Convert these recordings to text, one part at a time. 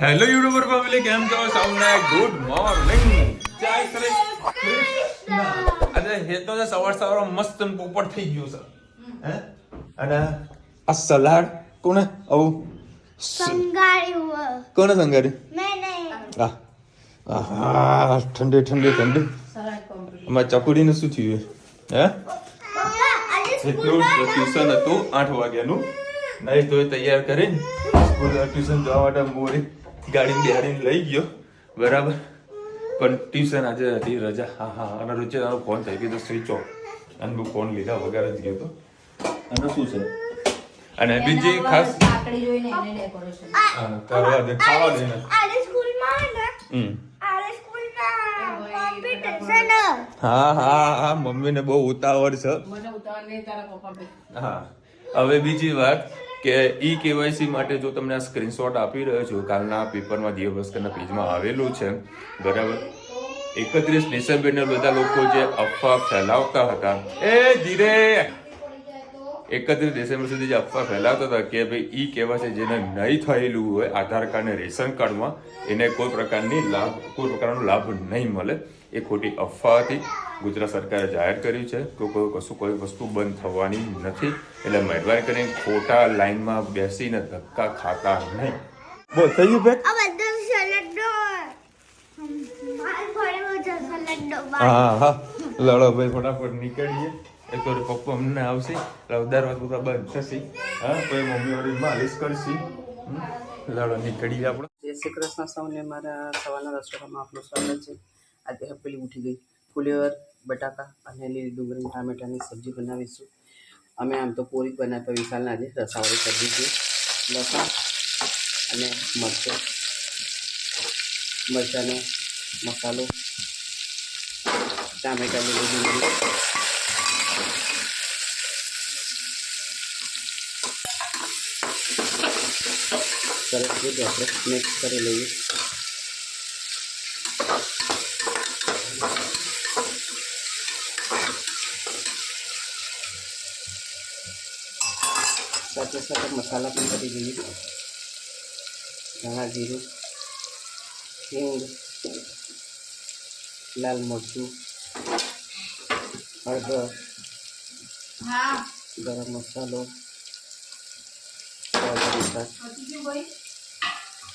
Hello YouTuber family, કેમ છો? સૌને ગુડ મોર્નિંગ, જય શ્રી કૃષ્ણ. આજે હેતો છે સવાર મસ્ત પોપટ થઈ ગયો છે. હે અને આ સલાડ કોને આવું સંગાડ્યું? કોને સંગાડ્યું? મેં નહીં. આહા, ઠંડી અમાર ચકુડીને શું થયું? હે એટલું ટ્યુશન હતું 8 વાગ્યાનું, નહીં તો તૈયાર કરીને ટ્યુશન જવા માટે મોરી ગાડી બિહાડીને લઈ ગયો, બરાબર. પણ ટ્યુશન આજે હતી રજા. હા અને રોજે તારો ફોન થઈ ગયો તો સ્વિચ ઓફ, અને હું ફોન લીધા વગર જ ગયો તો. અને શું છે અને બીજી ખાસ કરવા દે, ખાવા દે ને. હા મમ્મીને બહુ ઉતાવળ છે. હા, હવે બીજી વાત કે ઈ કેવાયસી માટે જો તમને આ સ્ક્રીનશોટ આપી રહ્યો છું, કાલના પેપરમાં દિવ્યભાસ્કરના પેજમાં આવેલું છે, બરાબર. 31 ડિસેમ્બરના બધા લોકો જે અફવા ફેલાવતા હતા, 31 ડિસેમ્બર સુધી જે અફવા ફેલાવતા હતા કે ભાઈ ઈ કેવાયસી જેને નહીં થયેલું હોય આધાર કાર્ડ ને રેશન કાર્ડમાં, એને કોઈ પ્રકારનો લાભ નહીં મળે, એ ખોટી અફવા હતી. ગુજરાત સરકારે જાહેર કર્યું છે કે કોઈ વસ્તુ બંધ થવાની નથી, એટલે મહેરબાની કરીને ખોટા લાઈનમાં બેસીને ધક્કા ખાતા નહીં. બોલ થઈ ગયું બેક? હા લડો ભાઈ, ફટાફટ નીકળીએ. એક તો પપ્પા અમને આવશે, દરવાજ બધા બંધ થશે. હા, કોઈ મમ્મી વાળી માલિશ કરશે. લડો નીકળીએ આપણે. જય શ્રી કૃષ્ણ સૌને, મારા સવારના રસોડામાં આપણું સ્વાગત છે. આજે પેલી ઉઠી ગઈ ફુલેવર, બટાકા અને લીલી ડુંગળી ટામેટાની સબ્જી બનાવીશું. અમે આમ તો પૂરી જ બનાવી, પણ વિશાલને આજે રસાવાળી સબ્જી છે. લસણ અને મરચાંનો મસાલો, ટામેટા, લીલી ડુંગળી, સરસ રીતે આપણે મિક્સ કરી લઈએ. સાથે સાથે મસાલા પણ કરી દઈએ. ધાણા જીરું, હિંગ, લાલ મરચું, હળદર, ગરમ મસાલો,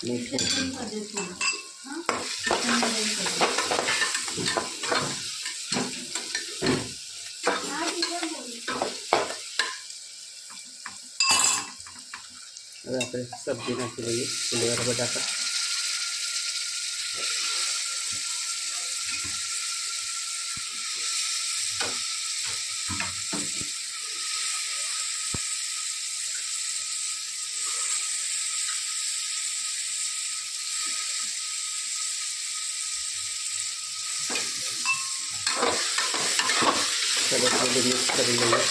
મીઠું, હવે આપણે સબ્જી નાખી દઈએ. ફુલેવર, બટાકા, સરસ બધું મિક્સ કરી લઈએ.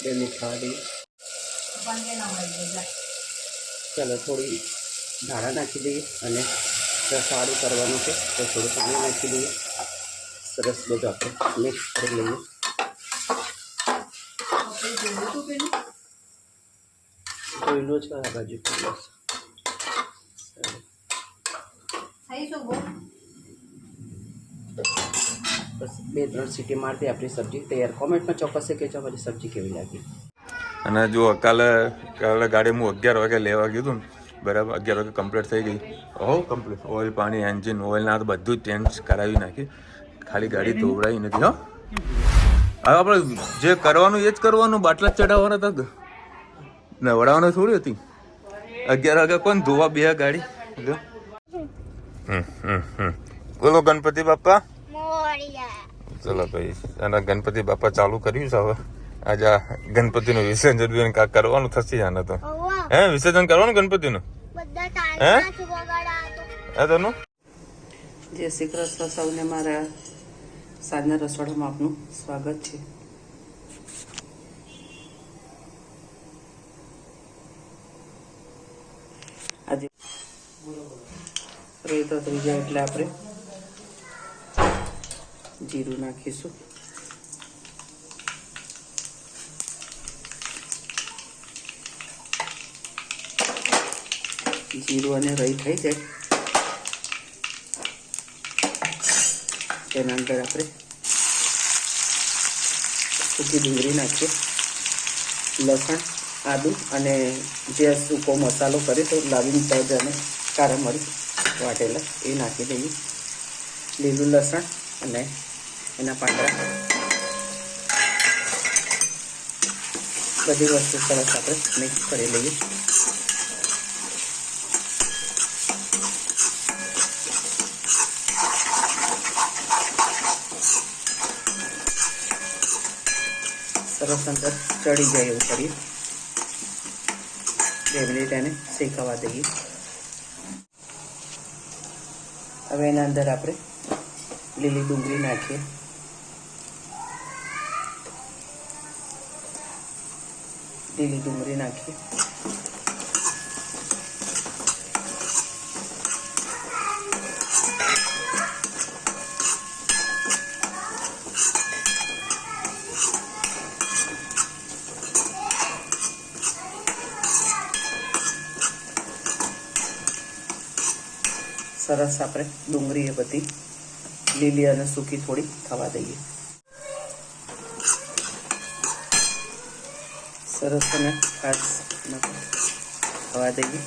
બે મીઠા દઈએ. ચાલો થોડી ધાણા નાખી દઈએ અને રસાવાળું કરવાનું છે તો થોડું પાણી નાખી દઈએ. સરસ બધું આપણે મિક્સ કરી લઈએ. કોયલો છે આ બાજુ. બસ 2-3 સીટી મારતી આપણી સબ્જી તૈયાર. કોમેન્ટમાં ચોક્કસ કહેજો અમારી સબ્જી કેવી લાગી. અને જો કાલે ગાડી હું 11 વાગે લેવા ગયું હતું ને, બરાબર. 11 વાગે કમ્પ્લીટ થઈ ગઈ. કમ્પ્લીટ ઓઇલ, પાણી, એન્જિન ઓઇલ ના તો બધું ચેન્જ કરાવી નાખી. ખાલી ગાડી ધોવડાવી નથી. હવે આપણે જે કરવાનું એ જ કરવાનું. બાટલા ચડાવવાના હતા, નવડાવવાની થોડી હતી. 11 વાગે કોણ ધોવા બે ગાડી. બોલો ગણપતિ બાપા. ચલો ભાઈ, અને ગણપતિ બાપા ચાલુ કર્યું છે. હવે આજે ગણપતિનું વિસર્જન કરવાનું થશે. આને તો વિસર્જન કરવાનું ગણપતિનું. હે તનું જય શ્રી કૃષ્ણ સૌને મારા સાંજના રસોડામાં આપનું સ્વાગત છે. આજે રેતો થઈ જાય એટલે આપણે જીરું નાખીશું. જીરું અને રહી થઈ જાય તેના અંદર આપણે સૂકી ડુંગળી નાખીએ, લસણ, આદુ અને જે સૂકો મસાલો કરે તો લાવીને તજ અને કાળા મરી વાટેલા એ નાખી દઈએ, લીલું લસણ અને એના પાંદડા, બધી વસ્તુ સરસ આપણે મિક્સ કરી લઈએ. સરસ અંદર ચડી જાય એવું કરીએ. 2 મિનિટ એને શેકાવા દઈએ. હવે એના અંદર આપણે લીલી ડુંગળી નાખીએ, લીલી ડુંગળી નાખીએ, સરસ આપણે ડુંગળી એ બધી લીલી અને સૂકી થોડી થવા દઈએ. સરસ અને ખાસ થવા દઈએ.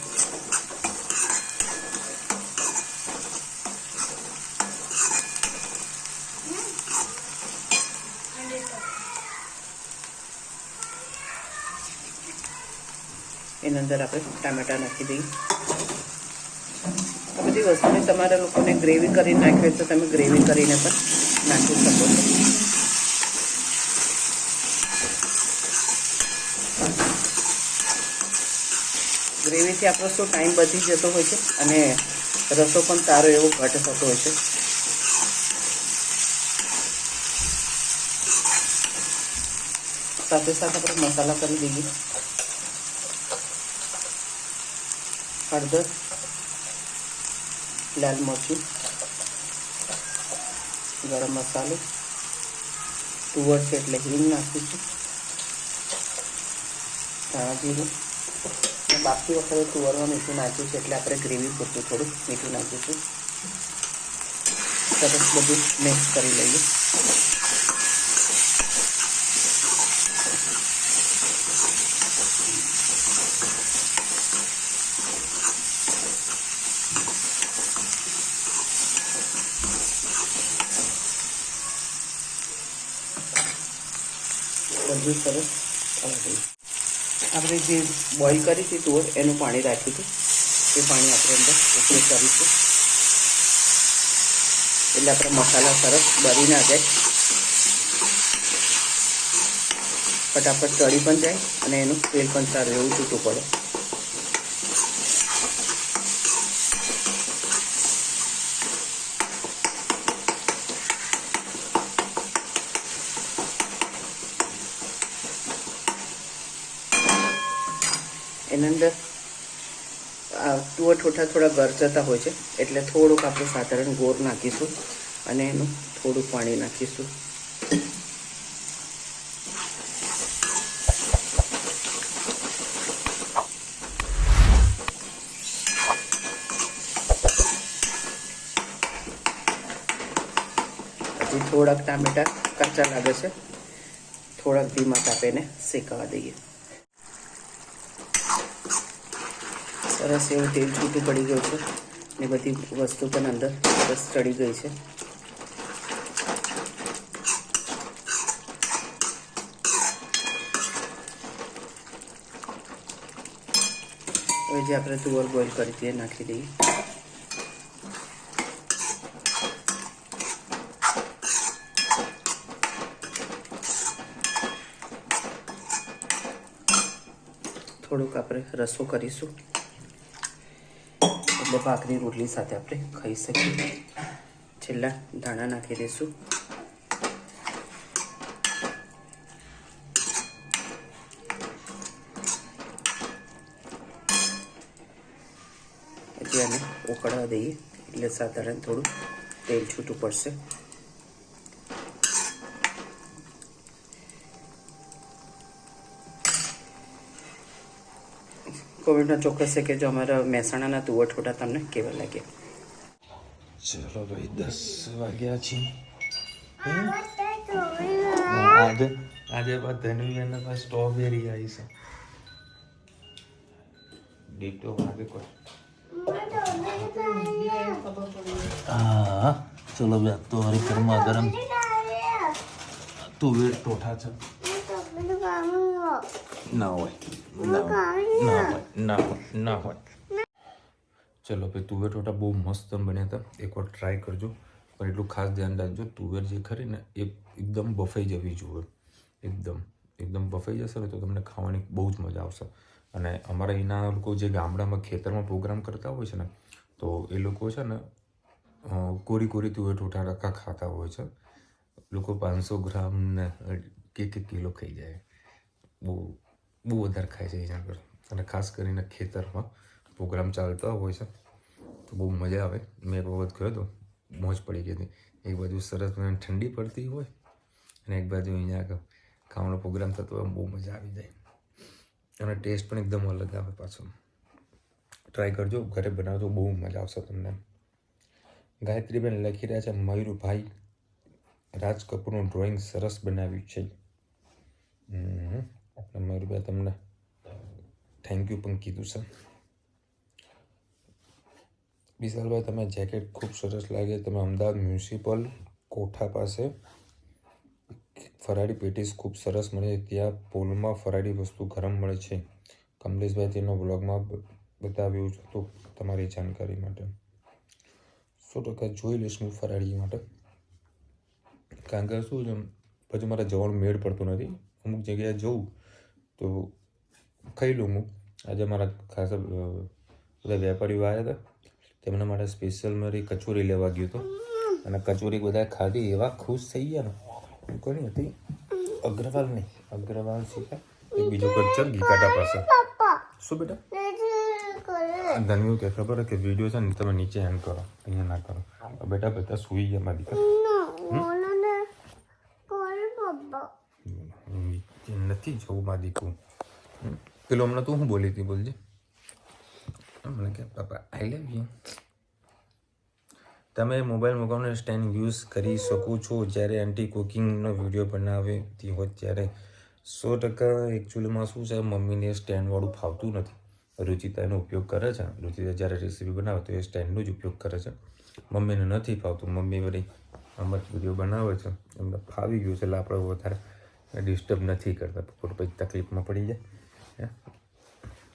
એની અંદર આપણે ટામેટા નાખી દઈએ. આ બધી વસ્તુને તમારા લોકોને ગ્રેવી કરીને નાખવી હોય તો તમે ગ્રેવી કરીને પણ નાખી શકો છો. ગ્રેવીથી આપણો શું ટાઈમ બચી જતો હોય છે અને રસો પણ સારો એવો ઘટ થતો હોય છે. સાથે સાથે આપણે મસાલા કરી દઈએ. હળદર, લાલ મરચું, ગરમ મસાલો, તુવર છે એટલે હિંગ નાખીશું, ધાણા જીરું, બાકી વખતે તુવરમાં મીઠું નાખ્યું છે એટલે આપણે ગ્રેવી પૂરતું થોડું મીઠું નાખીશું. સરસ બધું મિક્સ કરી લઈએ. બધું સરસ થવા દઈએ. આપણે જે બોઇલ કરી હતી તુવર એનું પાણી રાખ્યું હતું એ પાણી આપણે અંદર ઉપયોગ કરીશું એટલે આપણા મસાલા સરસ બળી ના જાય, ફટાફટ ચડી પણ જાય અને એનું તેલ પણ સારું એવું છૂટું પડે. એની અંદર તુવર થોડા ગરજતા હોય છે એટલે થોડુંક આપણે સાધારણ ગોળ નાખીશું અને એનું થોડુંક પાણી નાખીશું. હજી થોડાક ટામેટા કાચા લાગે છે, થોડાક ધીમા તાપે એને શેકાવા દઈએ. સરસ એવું તેલ છૂટું પડી ગયું છે ને બધી વસ્તુ પણ અંદર સરસ ચડી ગઈ છે. હવે જે આપણે તુવર બોઇલ કરી હતી એ નાખી દઈએ. થોડુંક આપણે રસો કરીશું એટલે ભાખરી રોટલી સાથે આપણે ખાઈ શકીએ. છેલ્લા દાણા નાખી દઈશું. પછી આને ઉકળવા દઈએ એટલે સાધારણ થોડું તેલ છૂટું પડશે. કોમેન્ટમાં ચોક્કસ છે કે જો અમારા મહેસાણાના તુવર ઠોઠા તમને કેવા લાગ્યા. ચલો ભાઈ 10 વાગ્યા છે. આજે ધનવીના પાસે સ્ટ્રોબેરી આવી છે. ડીટો વાગે કોઈ. હા ચલો ભાઈ તો હરી ગરમા ગરમ તુવેર ટોઠા છે. ના હોય ના હોય. ચલો ભાઈ તુવેર ટોઠા બહુ મસ્ત બન્યા હતા. એકવાર ટ્રાય કરજો, પણ એટલું ખાસ ધ્યાન રાખજો તુવેર જે ખરી ને એ એકદમ બફાઈ જવી જોઈએ. એકદમ બફાઈ જશે ને તો તમને ખાવાની બહુ જ મજા આવશે. અને અમારા અહીંના લોકો જે ગામડામાં ખેતરમાં પ્રોગ્રામ કરતા હોય છે ને તો એ લોકો છે ને કોરી તુવેર ટોઠા રખા ખાતા હોય છે. લોકો 500 ગ્રામ ને એક કિલો ખાઈ જાય. બહુ વધારે ખાય છે અહીંયા આગળ. અને ખાસ કરીને ખેતરમાં પ્રોગ્રામ ચાલતા હોય છે તો બહુ મજા આવે. મેં એક વખત ગયો હતો, મોજ પડી ગઈ હતી. એક બાજુ સરસ ઠંડી પડતી હોય અને એક બાજુ અહીંયા આગળ ખાવાનો પ્રોગ્રામ થતો હોય, બહુ મજા આવી જાય. અને ટેસ્ટ પણ એકદમ અલગ આવે પાછો. ટ્રાય કરજો, ઘરે બનાવજો, બહુ મજા આવશે તમને. ગાયત્રીબેન લખી રહ્યા છે મયુરભાઈ રાજ કપૂરનું ડ્રોઈંગ સરસ બનાવ્યું છે. આપણે મયુરભાઈ તમને થેન્ક યુ પણ કીધું છે. વિશાલભાઈ તમે જેકેટ ખૂબ સરસ લાગે. તમે અમદાવાદ મ્યુનિસિપલ કોઠા પાસે ફરાળી પેટીસ ખૂબ સરસ મળે છે. ત્યાં પોલમાં ફરાળી વસ્તુ ગરમ મળે છે. કમલેશભાઈ તેનો બ્લોગમાં બતાવ્યું હતું. તમારી જાણકારી માટે 100% જોઈ લઈશ હું ફરાળી માટે. કારણ કે શું છે પછી મારે જવાનું મેળ પડતું નથી. અમુક જગ્યાએ જવું તો ખાઈ લઉં હું. આજે મારા ખાસ બધા વેપારીઓ આવ્યા હતા, તેમના માટે સ્પેશિયલ મારી કચોરી લેવા ગયો હતો. અને કચોરી બધા ખાધી, એવા ખુશ થઈ ગયા ને. કોની હતી? અગ્રવાલ નહીં, અગ્રવાલ છે એક બીજો કચ્ચર ગીકાટા પાસે. શું બેટા? ધન્યુ કે ખબર કે વિડીયો છે ને તમે નીચે એન્ડ કરો, અહીંયા ના કરો. બેટા બધા સૂઈ ગયા મારી દીકરા. નથી જવું મારી દીકરું. પેલો હમણાં તું શું બોલી હતી બોલજે. મને કે પાપા આઈ લવ યુ. તમે મોબાઈલ મૂકવાનો સ્ટેન્ડ યુઝ કરી શકો છો જ્યારે એન્ટી કુકિંગનો વિડીયો બનાવતી હોય ત્યારે. 100% એકચ્યુઅલીમાં શું છે, મમ્મીને સ્ટેન્ડવાળું ફાવતું નથી. રુચિતા એનો ઉપયોગ કરે છે. રુચિતા જ્યારે રેસીપી બનાવે તો એ સ્ટેન્ડનો જ ઉપયોગ કરે છે. મમ્મીને નથી ફાવતું. મમ્મી વળી આમ જ વિડીયો બનાવે છે, એમને ફાવી ગયું છે એટલે આપણે વધારે ડિસ્ટર્બ નથી કરતા. પછી તકલીફમાં પડી જાય.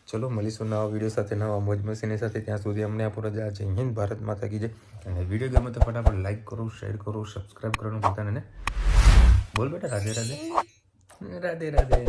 ચલો મળીશું નવા વિડીયો સાથે, નવા મોજ મસ્તીની સાથે. ત્યાં સુધી અમને આપો રજા. જય હિન્દ, ભારત માતા કી જય. અને વિડીયો ગમે તો ફટાફટ લાઈક કરો, શેર કરો, સબસ્ક્રાઈબ કરવાનું ભૂલતા નહીં. બોલ બેટા રાધે રાધે. રાધે રાધે.